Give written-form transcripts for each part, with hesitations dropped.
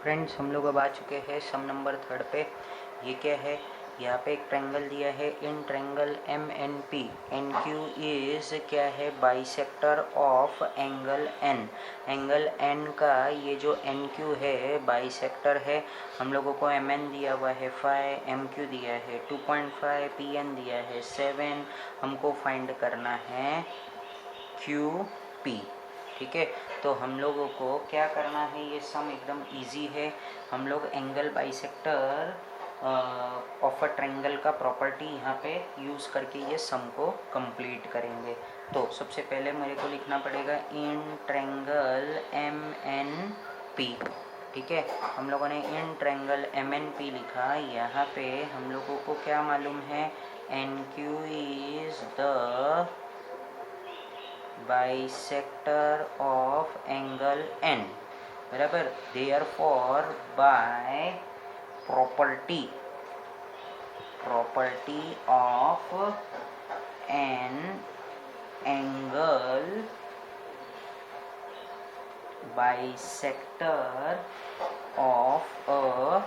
Friends हम लोग अब आ चुके हैं सम नंबर थर्ड पे। ये क्या है, यहाँ पे एक ट्रायंगल दिया है in triangle M N P. N Q is क्या है, bisector of angle N. Angle N का ये जो एन क्यू है बाइसेक्टर है। हम लोगों को एम एन दिया हुआ है 5, एम क्यू दिया है 2.5, पी एन दिया है 7। हमको फाइंड करना है क्यू पी। ठीक है, तो हम लोगों को क्या करना है, ये सम एकदम इजी है। हम लोग angle bisector of a triangle का प्रॉपर्टी यहाँ पे यूज़ करके ये सम को कंप्लीट करेंगे। तो सबसे पहले मेरे को लिखना पड़ेगा in triangle M N P. ठीक है, हम लोगों ने in triangle M N P लिखा। यहाँ पे हम लोगों को क्या मालूम है, N Q is the bisector of angle N, बराबर। Therefore by property of an angle bisector of a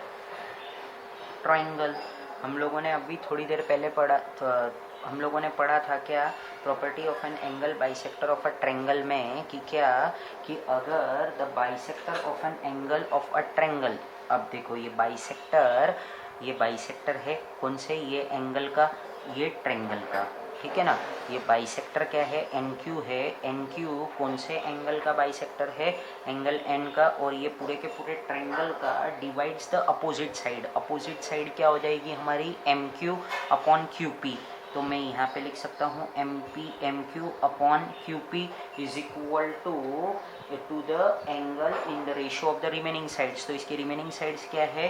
triangle. हम लोगों ने अभी थोड़ी देर पहले हम लोगों ने पढ़ा था क्या, property of an angle bisector of a triangle में कि क्या, कि अगर the bisector of an angle of a triangle. अब देखो ये बाइसेक्टर है कौन से, ये एंगल का, ये ट्रायंगल का। ठीक है ना, ये बाइसेक्टर क्या है, एन क्यू है। एन क्यू कौन से एंगल का बाइसेक्टर है, एंगल एन का। और ये पूरे के पूरे ट्रायंगल का divides the opposite side. Opposite side क्या हो जाएगी हमारी, M Q upon Q P. तो मैं यहाँ पे लिख सकता हूँ M Q upon Q P is equal to the angle in the ratio of the remaining sides. तो इसकी रिमेनिंग साइड्स क्या है,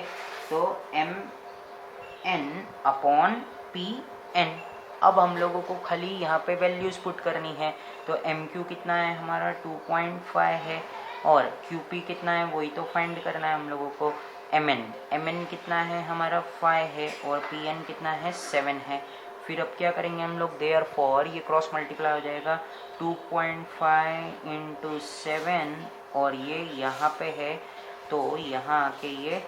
तो M N upon P N. अब हम लोगों को खाली यहाँ पे वैल्यूज़ पुट करनी है। तो एम क्यू कितना है हमारा 2.5 है, और क्यू पी कितना है वही तो फाइंड करना है हम लोगों को। एम एन कितना है हमारा 5 है, और पी एन कितना है 7 है। फिर अब क्या करेंगे हम लोग, देयरफॉर ये क्रॉस मल्टीप्लाई हो जाएगा 2.5 इंटू 7, और ये यहाँ पे है तो यहाँ आके ये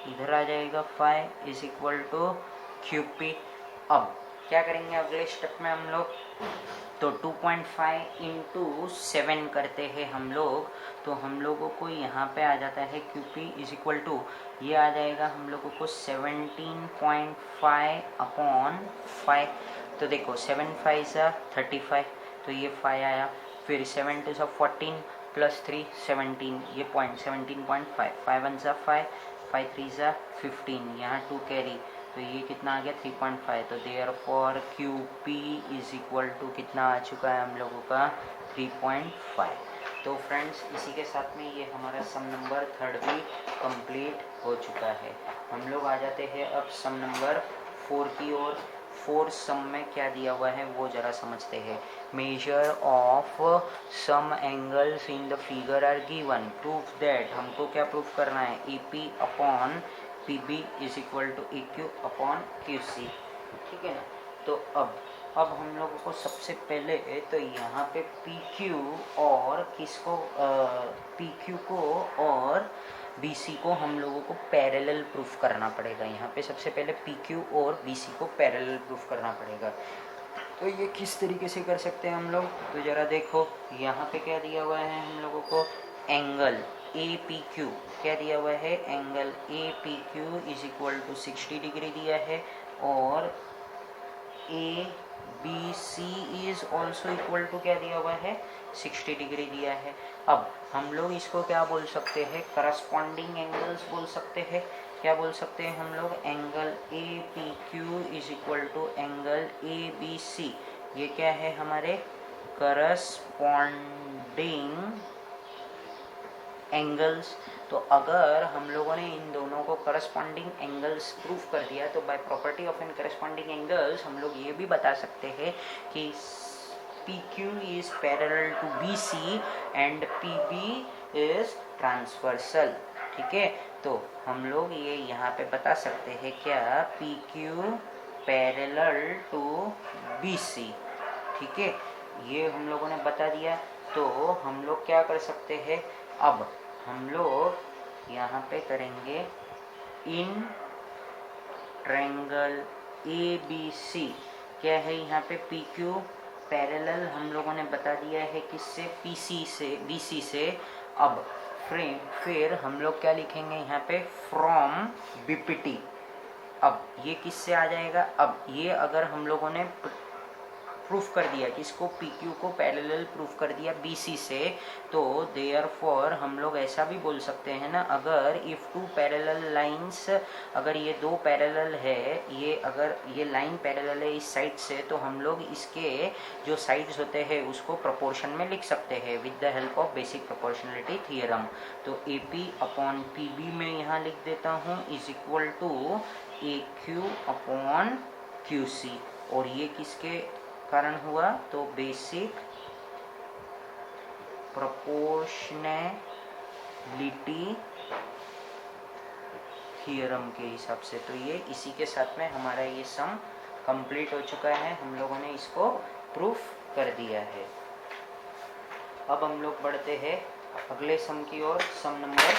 इधर आ जाएगा 5 is equal to Q P. अब क्या करेंगे अगले स्टेप में हम लोग, तो 2.5 इंटू 7 करते हैं हम लोग। तो हम लोगों को यहाँ पे आ जाता है Q P is equal to, ये आ जाएगा हम लोगों को 17.5 अपॉन 5। तो देखो 7 5 सा 35, तो ये 5 आया। फिर 7 2 सा 14 प्लस 3 17, ये पॉइंट 17.5। 5 1 सा 5, 5 3 सा 15, यहाँ 2 कैरी, तो ये कितना आ गया 3.5। तो therefore Q P is equal to कितना आ चुका है हम लोगों का 3.5। तो फ्रेंड्स इसी के साथ में ये हमारा सम नंबर थर्ड भी कंप्लीट हो चुका है। हम लोग आ जाते हैं अब सम नंबर 4 की ओर। 4 सम में क्या दिया हुआ है वो जरा समझते हैं। Measure of some angles in the figure are given, proof that. हमको क्या प्रूफ करना है, E P upon P B is equal to E Q upon Q C. ठीक है ना, तो अब हम लोगों को सबसे पहले तो यहाँ पे पी क्यू और किसको, पी क्यू को और बी सी को हम लोगों को पैरेलल प्रूफ करना पड़ेगा। यहाँ पे सबसे पहले पी क्यू और बी सी को पैरेलल प्रूफ करना पड़ेगा। तो ये किस तरीके से कर सकते हैं हम लोग, तो ज़रा देखो यहाँ पे क्या दिया हुआ है हम लोगों को, एंगल ए पी क्यू क्या दिया हुआ है, angle A P Q is equal to 60 degree दिया है, और A B C is also equal to क्या दिया हुआ है, 60 डिग्री दिया है। अब हम लोग इसको क्या बोल सकते हैं, करस्पॉन्डिंग एंगल्स बोल सकते हैं। क्या बोल सकते हैं हम लोग, angle A P Q is equal to angle A B C. ये क्या है हमारे करस्पॉन्डिंग एंगल्स। तो अगर हम लोगों ने इन दोनों को करस्पॉन्डिंग एंगल्स प्रूफ कर दिया, तो by property of an corresponding angles हम लोग ये भी बता सकते हैं कि P Q is parallel to B C and P B is transversal. ठीक है, तो हम लोग ये यहाँ पे बता सकते हैं क्या, P Q parallel to B C. ठीक है, ये हम लोगों ने बता दिया। तो हम लोग क्या कर सकते हैं, अब हम लोग यहाँ पे करेंगे इन ट्रायंगल ABC, क्या है यहाँ पे PQ पैरेलल हम लोगों ने बता दिया है किससे, PC से, BC से। अब फिर हम लोग क्या लिखेंगे यहाँ पे, फ्रॉम BPT। अब ये किससे आ जाएगा, अब ये अगर हम लोगों ने प्रूफ कर दिया कि इसको PQ को पैरेलल प्रूफ कर दिया BC से, तो देयरफॉर हम लोग ऐसा भी बोल सकते हैं ना, अगर इफ टू पैरेलल लाइंस, अगर ये दो पैरेलल है, ये अगर ये लाइन पैरेलल है इस साइड से, तो हम लोग इसके जो साइड्स होते हैं उसको प्रोपोर्शन में लिख सकते हैं with the help of basic proportionality theorem. तो AP अपॉन PB में यहाँ लिख देता हूँ is equal to AQ upon QC। और ये किसके कारण हुआ, तो बेसिक प्रोपोर्शनैलिटी थियरम के हिसाब से। तो ये इसी के साथ में हमारा ये सम कंप्लीट हो चुका है, हम लोगों ने इसको प्रूफ कर दिया है। अब हम लोग बढ़ते हैं अगले सम की ओर, सम नंबर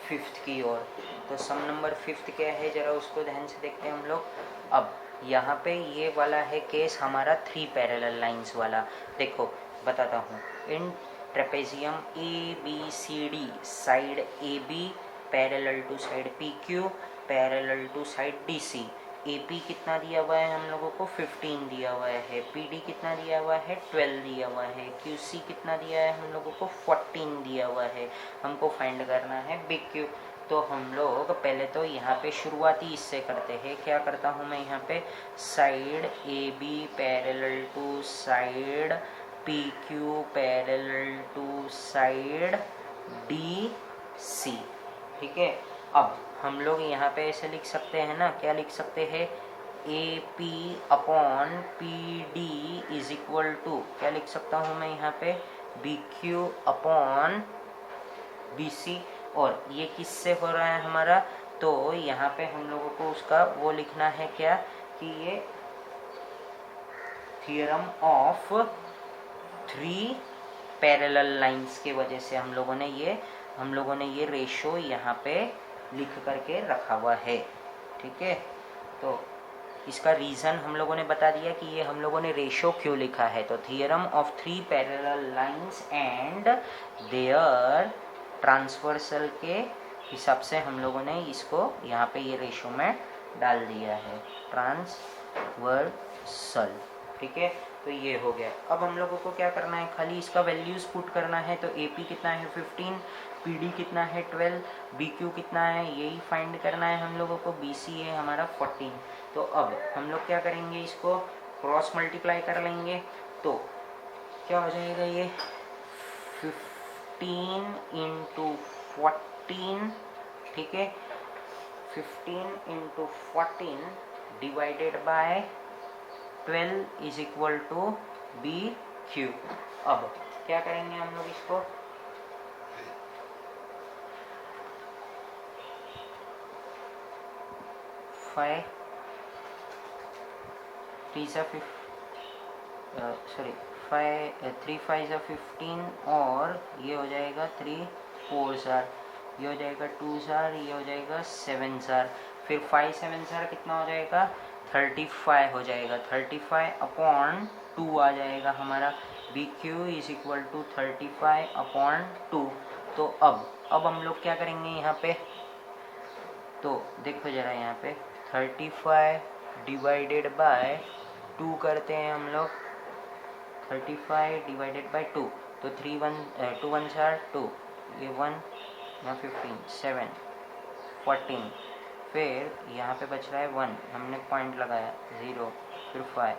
5 की ओर। तो सम नंबर 5 क्या है, जरा उसको ध्यान से देखते हैं हम लोग। अब यहाँ पे ये वाला है केस हमारा 3 पैरेलल लाइंस वाला। देखो बताता हूँ, in trapezium ABCD side AB parallel to side PQ parallel to side DC। AP कितना दिया हुआ है हम लोगों को, 15 दिया हुआ है। PD कितना दिया हुआ है, 12 दिया हुआ है। QC कितना दिया है हम लोगों को, 14 दिया हुआ है। हमको फाइंड करना है BQ। तो हम लोग पहले तो यहाँ पे शुरुआती इससे करते हैं। क्या करता हूँ मैं यहाँ पे, side AB parallel to side PQ parallel to side DC, ठीक है। अब हम लोग यहाँ पे ऐसे लिख सकते हैं ना, क्या लिख सकते हैं, AP upon PD is equal to, क्या लिख सकता हूँ मैं यहाँ पे, BQ अपॉन BC। और ये किससे हो रहा है हमारा, तो यहाँ पे हम लोगों को उसका वो लिखना है क्या, कि ये थियरम ऑफ 3 पैरेलल लाइंस के वजह से हम लोगों ने ये रेशो यहाँ पे लिख करके रखा हुआ है, ठीक है। तो इसका रीज़न हम लोगों ने बता दिया कि ये हम लोगों ने रेशो क्यों लिखा है। तो theorem of 3 parallel lines and their transversal के हिसाब से हम लोगों ने इसको यहाँ पे ये रेशो में डाल दिया है, ट्रांसवर्सल, ठीक है। तो ये हो गया। अब हम लोगों को क्या करना है, खाली इसका वैल्यूज पुट करना है। तो AP कितना है 15, PD कितना है 12, BQ कितना है यही फाइंड करना है हम लोगों को, BC है हमारा 14। तो अब हम लोग क्या करेंगे, इसको क्रॉस मल्टीप्लाई कर लेंगे। तो क्या हो जाएगा, ये 15 इंटू 14, ठीक है, 15 into 14 divided by 12 is equal to BQ। अब क्या करेंगे हम लोग, इसको 5 3 5 15 और ये हो जाएगा 3 4 जार, ये हो जाएगा 2 जार, ये हो जाएगा 7 जार, फिर 5 7 जार कितना हो जाएगा 35 हो जाएगा। 35 अपॉन 2 आ जाएगा हमारा। BQ is equal to 35 upon 2। तो अब हम लोग क्या करेंगे यहाँ पे, तो देखो जरा यहाँ पे 35 डिवाइडेड बाय 2 करते हैं हम लोग, 35 डिवाइडेड बाय 2, तो 2 1 2, ये 1 यहाँ 15 7 14, फिर यहाँ पे बच रहा है 1, हमने पॉइंट लगाया 0, फिर 5,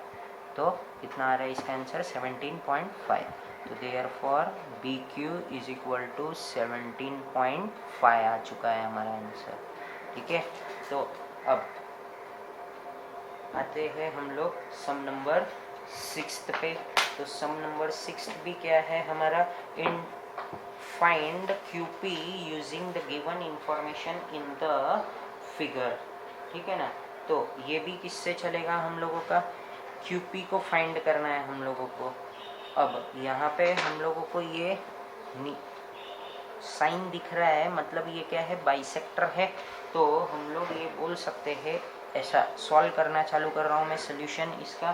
तो कितना आ रहा है इसका आंसर 17.5। तो therefore BQ is equal to 17.5 आ चुका है हमारा आंसर, ठीक है। तो अब आते हैं हम लोग सम नंबर 6 पे। तो सम नंबर 6 भी क्या है हमारा, इन find QP using the given information in the figure, ठीक है ना। तो ये भी किससे चलेगा, हम लोगों का QP को फाइंड करना है हम लोगों को। अब यहाँ पे हम लोगों को ये साइन दिख रहा है मतलब ये क्या है, बाइसेक्टर है। तो हम लोग ये बोल सकते हैं, ऐसा सॉल्व करना चालू कर रहा हूँ मैं सोल्यूशन इसका।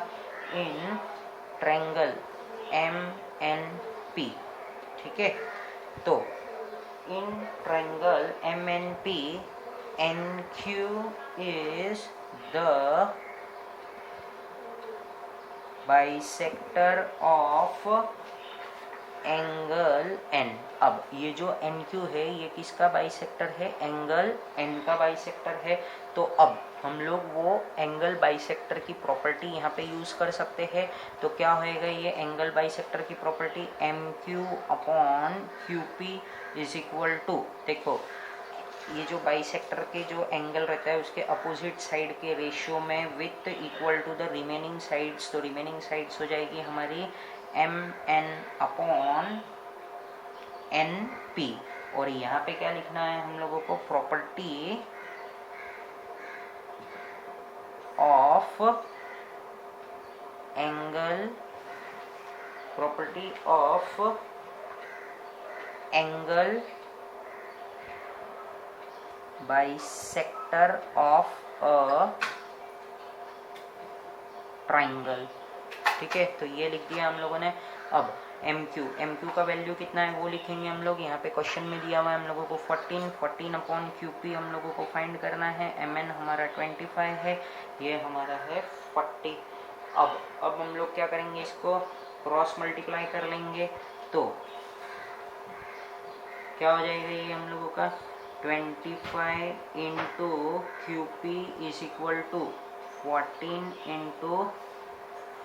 इन ट्रायंगल MNP, ठीक है, तो in triangle MNP NQ is the bisector of angle N। अब ये जो NQ है ये किसका बाइसेक्टर है, एंगल N का बाइसेक्टर है। तो अब हम लोग वो एंगल बाइसेक्टर की प्रॉपर्टी यहाँ पे यूज कर सकते हैं। तो क्या होएगा, ये एंगल बाइसेक्टर की property MQ upon QP is equal to, देखो ये जो बाइसेक्टर के जो एंगल रहता है उसके अपोजिट साइड के रेशियो में with equal to the remaining sides. तो रिमेनिंग साइड्स हो जाएगी हमारी MN अपॉन NP। और यहाँ पे क्या लिखना है हम लोगों को, property of angle, property of angle bisector of a triangle, ठीक है। तो ये लिख दिया हम लोगों ने। अब MQ का वैल्यू कितना है वो लिखेंगे हम लोग। यहाँ पे क्वेश्चन में दिया हुआ है हम लोगों को 14 अपॉन QP हम लोगों को फाइंड करना है। MN हमारा 25 है, ये हमारा है 40। अब हम लोग क्या करेंगे, इसको क्रॉस मल्टीप्लाई कर लेंगे। तो क्या हो जाएगा ये हम लोगों का, 25 into QP is equal to 14 into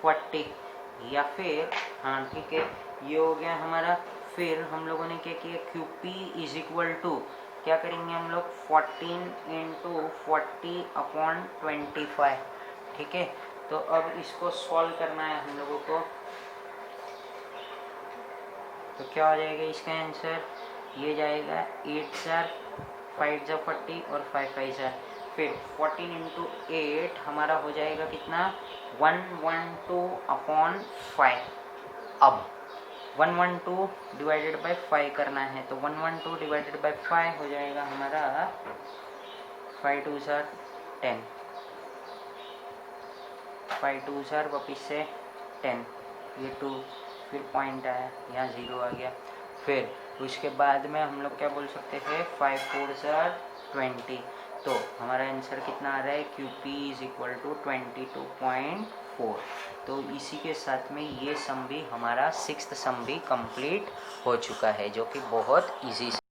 40, या फिर हाँ ठीक है ये हो गया हमारा। फिर हम लोगों ने क्या किया, QP इज इक्वल टू क्या करेंगे हम लोग, 14 इंटू 40 अपॉन 25, ठीक है। तो अब इसको सॉल्व करना है हम लोगों को। तो क्या हो जाएगा इसका आंसर, ये जाएगा 8 4 5 जा 40 और 5 5 जा, फिर 14 इंटू 8 हमारा हो जाएगा कितना, 112 अपॉन 5। अब 112 डिवाइडेड बाय 5 करना है, तो 112 डिवाइडेड बाय 5 हो जाएगा हमारा 5 2 10, 5 2 वापिस से 10, ये 2, फिर पॉइंट आया, यहाँ 0 आ गया। फिर उसके बाद में हम लोग क्या बोल सकते हैं, 5 4 20। तो हमारा आंसर कितना आ रहा है, QP इज इक्वल टू 22.4। तो इसी के साथ में ये सम भी हमारा 6th सम भी कंप्लीट हो चुका है, जो कि बहुत इजी